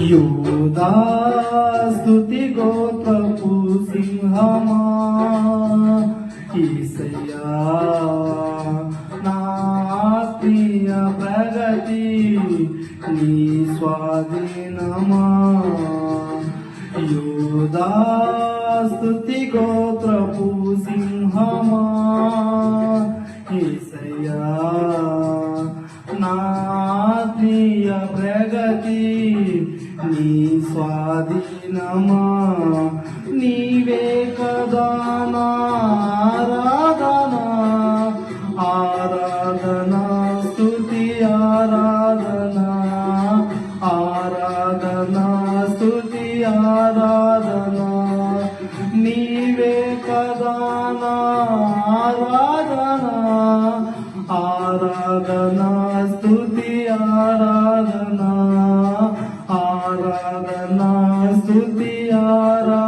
యూదా స్తుతి గోత్రపు సింహమా యేసయ్యా నా ఆత్మీయ ప్రగతి నీ స్వాధీనమా యూదా స్తుతి గోత్రపు సింహమా యేసయ్యా నా ఆత్మీయ ప్రగతి నీ స్వాధీనమా నీవే కదా నా ఆరాధన ఆరాధన స్తుతి ఆరాధన ఆరాధన స్తుతి ఆరాధన నీవే కదా నా ఆరాధన ఆరాధన స్తుతి ఆరాధన ఆరాధన స్తుతి ఆరాధన